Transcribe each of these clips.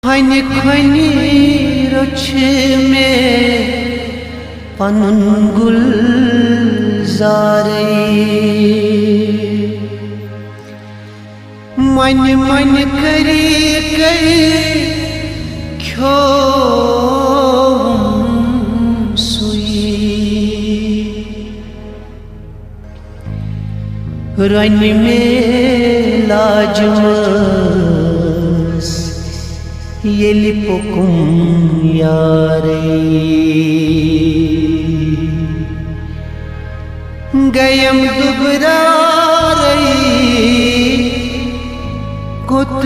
खनि खनि रोछ में पनुन गुलजारे मन मन करी करी ख्योम सुई रन में लाजमस येली पुकुम यारे गयम दुबरारे कुत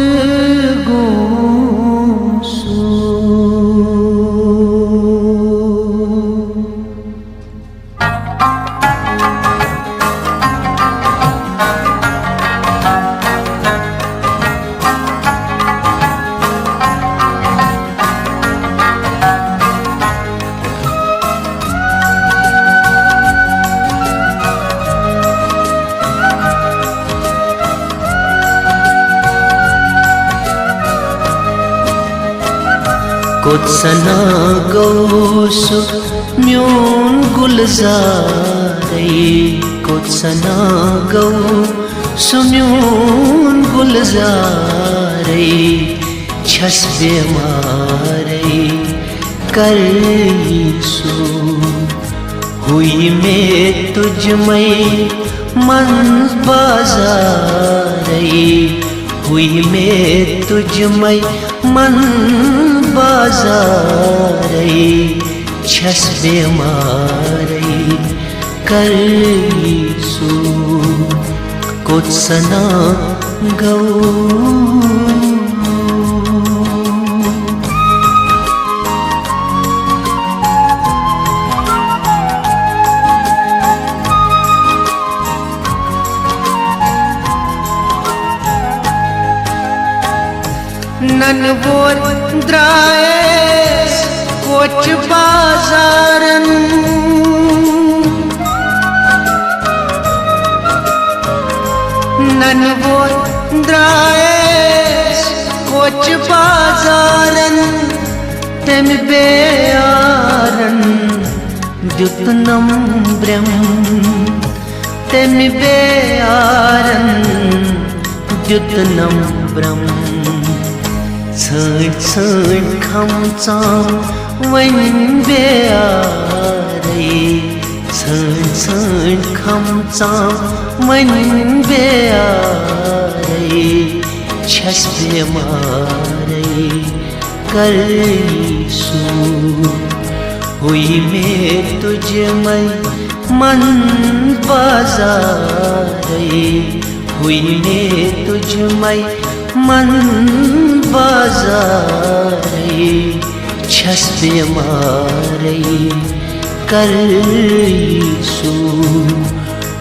गोसू कुछ सना गौसु म्यून गुलजारे कुछ सना गौसु म्यून गुलजारे छस बेमारे करसु हुई में तुझ में मन बाजारे हुई में तुझ में मन बाजारे छस बेमारे करसु कुछ सना गौ नन बोर द्राएस कोच बाजारन नन बोर द्राएस कोच बाजारन तेम बेयारन द्युतनम ब्रह्म तेम बेयारन द्युतनम ब्रह्म छण छण खमचाम वन बेयारे छण छण खमचाम वन बेयारे छस बेमारे करसु हुई में तुझ में मन बाजारे हुई में तुझ में मन बाजारे छस बेमारे करसु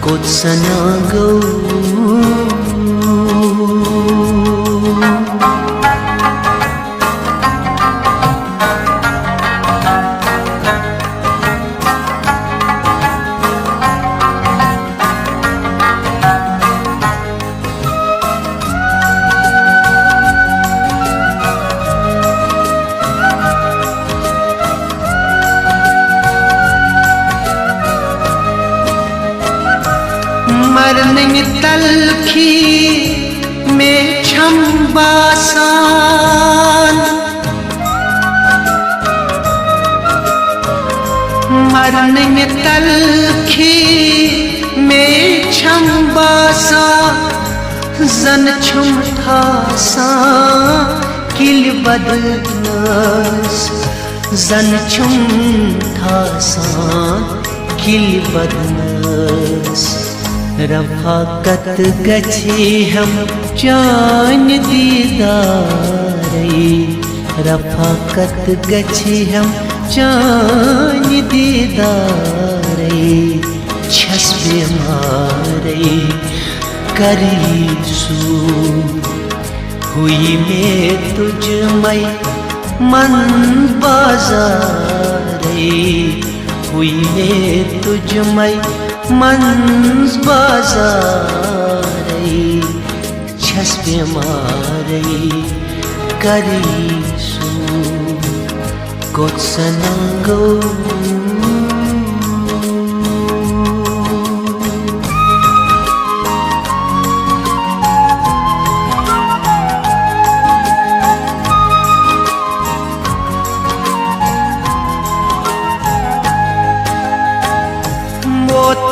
कुछ सना गौ मरने तलखी में छम्बासान मरने तलखी में छम्बासा जन छुमठासा किल बदनस जन छुमठासा किल बदनस रफाकत गछे हम चान दीदारे रफाकत गछे हम चान दीदारे छस बेमारे करसु हुई में तुझ में मन बाजारे हुई में तुझ में मन बाजारे छस बेमारे करीसु कोत्सनंगो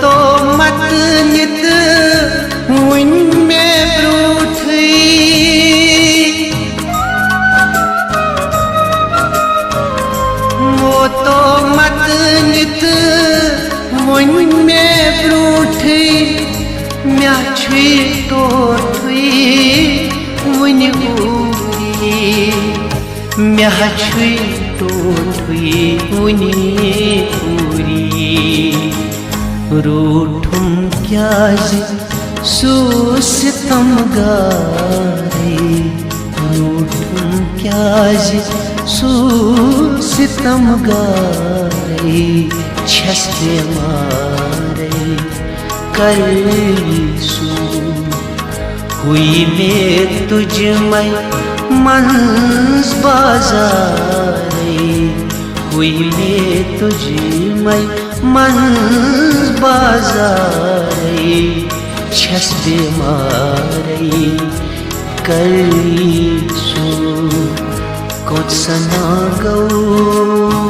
तो मत नित उन में ब्रूठी वो तो मत नित उन में ब्रूठी म्या छुई तो थुई उन उरी म्या छुई तो थुई उन उरी रूठुम क्या सुसितम गारे रूठुम क्या सुसितम गारे छस मारे करीसु हुई में तुझ में मंस बाजारे हुई में तुझ में मंस बाजारे छस बीमारे करीसु कोत्सना गौ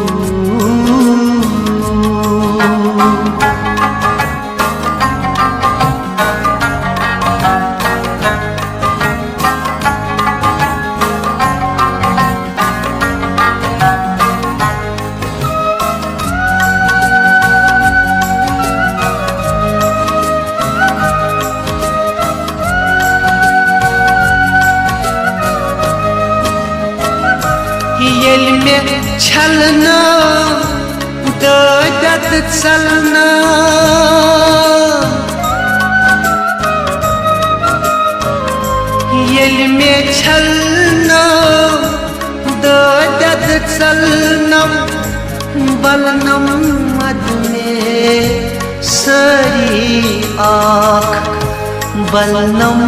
छलना दर्द चलना येल में छलना दर्द चलना बलनम मद में सरी आँख बलनम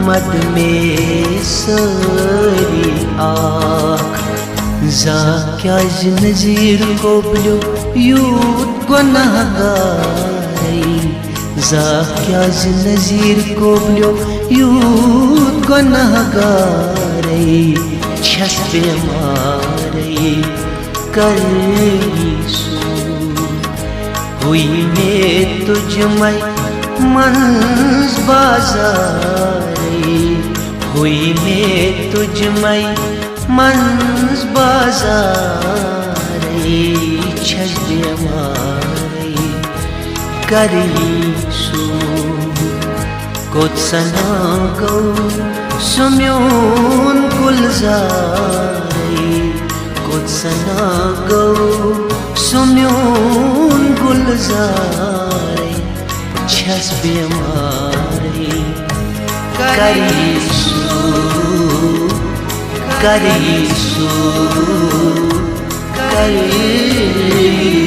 मद में सरी आँख जा क्या नजीर को ब्लो यूद गुनाहगारे जा क्या नजीर को ब्लो यूद गुनाहगारे छस बीमारे करीसु हुई में तुझ में मंस बाजारे हुई में तुझ में मंस बाजारे छस बीमारे करीसु कोत्सना गौ सुम्योन गुलजारे कोत्सना गौ सुम्योन गुलजारे छस बीमारे करीसु करीसु करीसु